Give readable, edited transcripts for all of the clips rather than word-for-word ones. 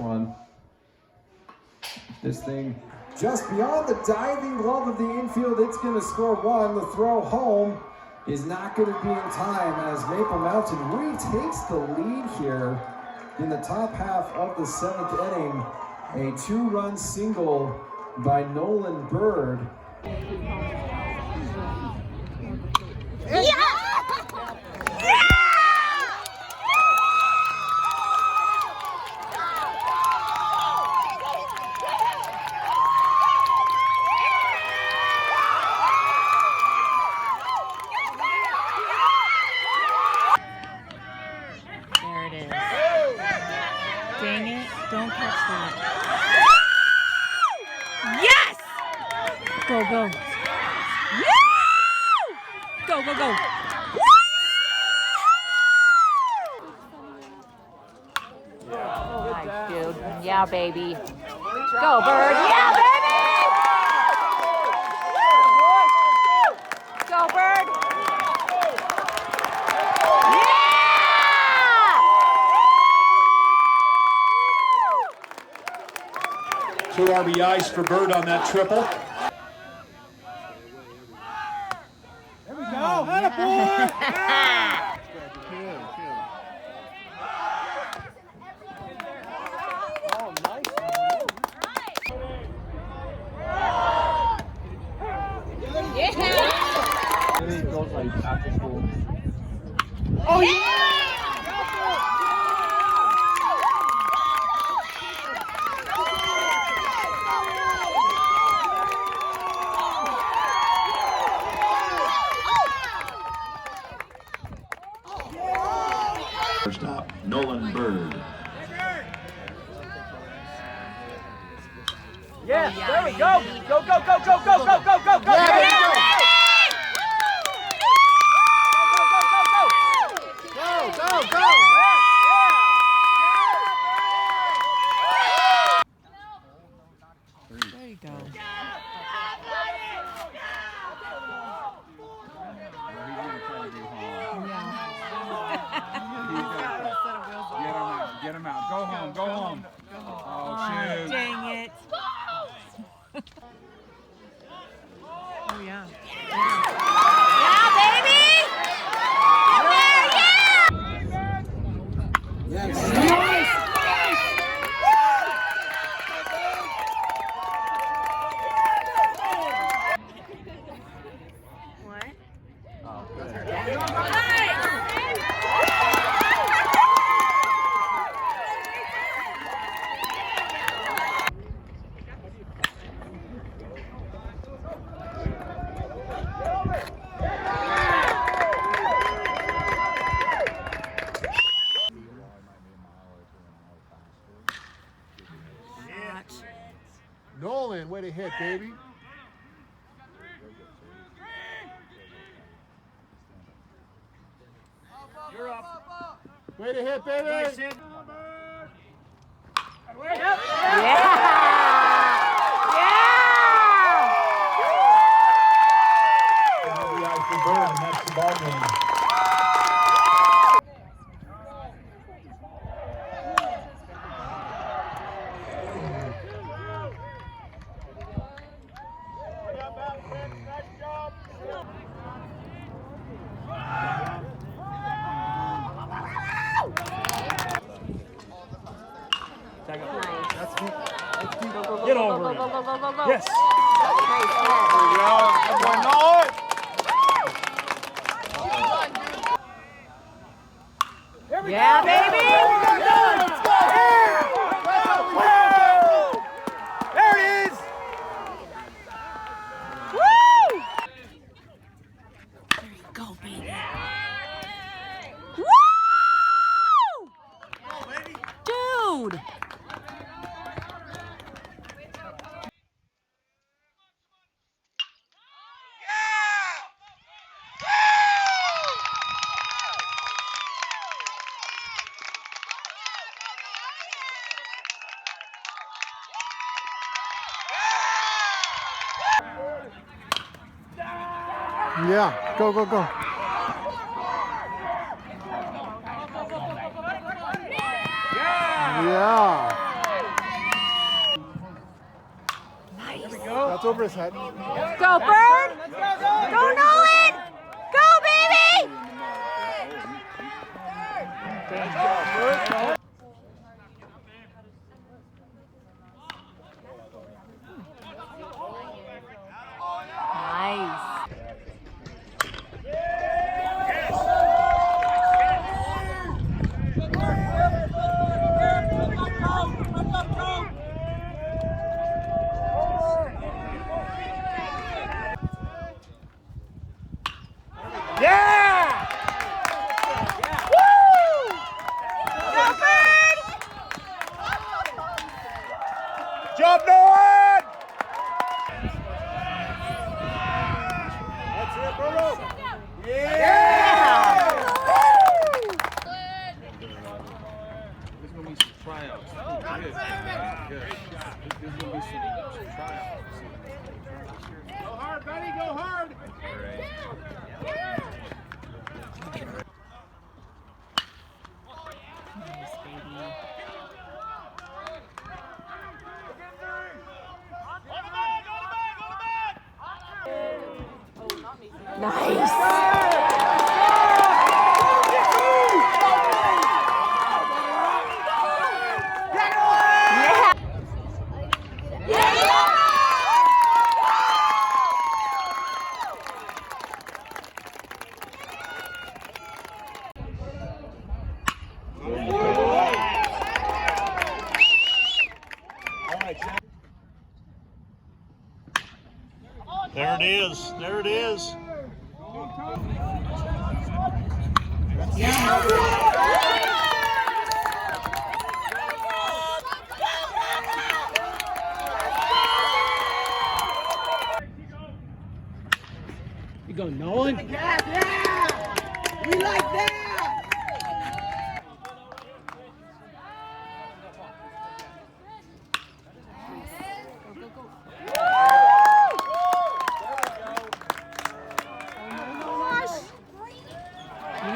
one. This thing just beyond the diving glove of the infield, it's going to score one. The throw home is not going to be in time as Maple Mountain retakes the lead here in the top half of the 7th inning. A 2-run single by Nolan Bird. There it is. Dang it, don't catch that. Yes! Go, go. Go, go, go. Nice, dude. Yeah, baby. Go, Bird. Yeah, baby! Go, Bird. Two RBIs for Bird on that triple. There we go. Attaboy! Oh, nice. Yeah! It goes like after school. Oh, yeah! First up, Nolan Bird. Yes, there we go. Go, go, go, go, go, go, go, go, go. Yeah, Go, go, go. There you go. Get him out. Go home. Go home. Oh, shoot. Dang it. Oh, yeah. Yeah, baby! Get there, yeah! What? Oh, good. Nolan, way to hit, baby. You're up. Way to hit, baby. Nice hit. Yeah! RBI for Bird, and that's the ball game. Get over it. Go, go, go, go, go. Yes. Nice hit. There we Yeah, go. baby! Let's go. There it is. Woo! There you go, baby. Woo! Dude! Yeah, go, go, go. Yeah. That's over his head. Go, Bird! Go, Nolan! Go, baby! Nice. Yeah! Woo! Go, Bird! Job, Nolan! That's it, Bruno. Yeah! There's gonna be some tryouts. Good. There's gonna be some tryouts. Go hard, buddy. Go hard. Nice, baby. Nice. Yeah. There it is. There it is. You go, Nolan? We like that!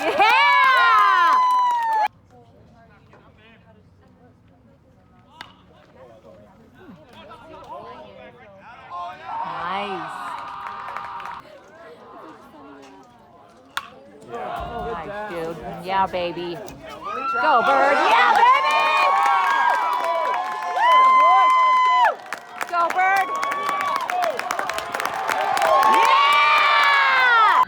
Yeah! Nice. Nice, dude. Yeah, baby. Go, Bird. Yeah, baby! Go, Bird. Yeah!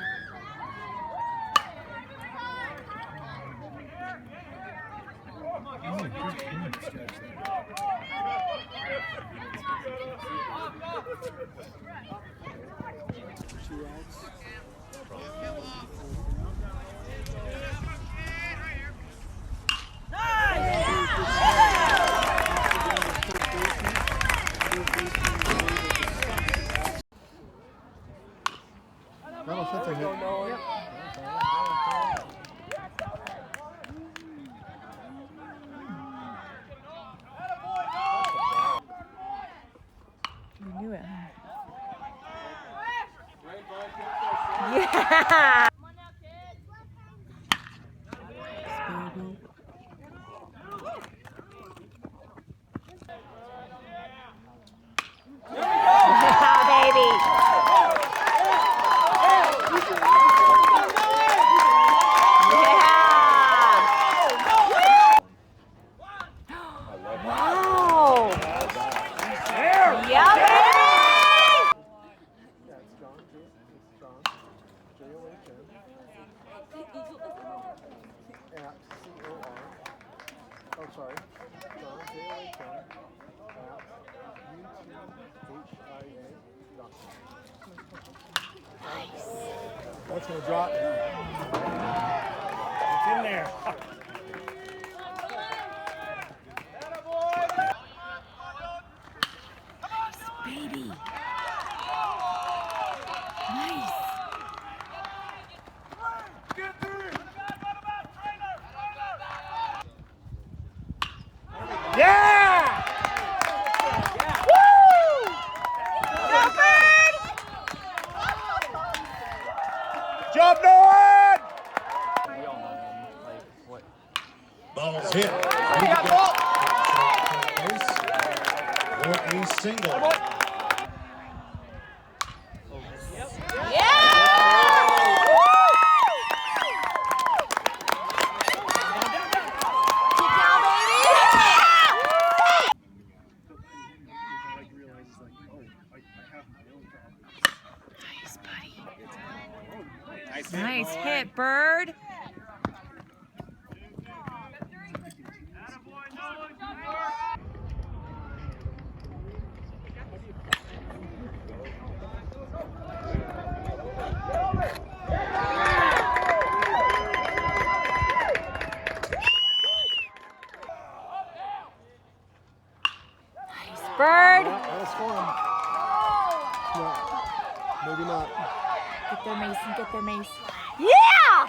That'll set the hit. You knew it, huh? Yeah! Yeah, baby! Yeah! Wow! Yeah, baby! Yeah, it's John. It's John. J-O-H-N. At C-O-R. Oh, sorry. John, J-O-H-N. At U-T-H-I-A.com. That's going to drop. It's in there. Baby! Nice! Yeah! Woo! Go, Bird! Job, Nolan! Ball's hit. For a single. Bird. That'll score him. No, maybe not. Get there, Mason. Get there, Mason. Yeah!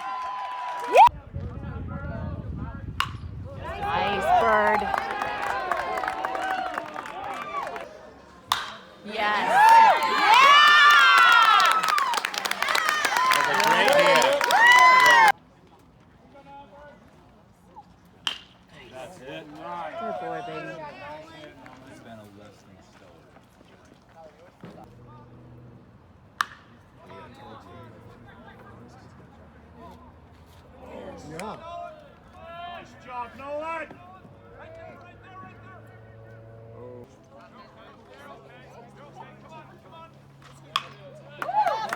Nice, Bird. Yes. That's a great hit. That's it. Good boy, baby. Yeah. Nice job, Nolan.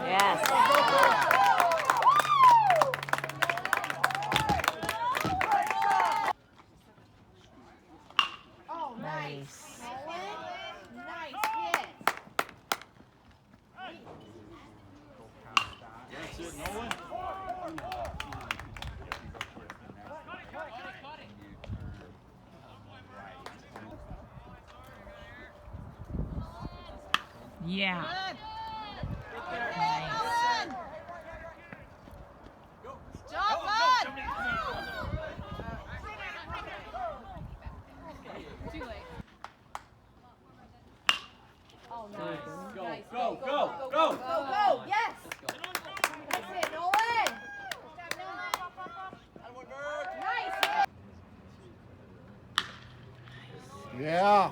Yes. Nice. That's it, Nolan. Yeah. Go. Yes. That's it, Nolan. Nice. Yeah.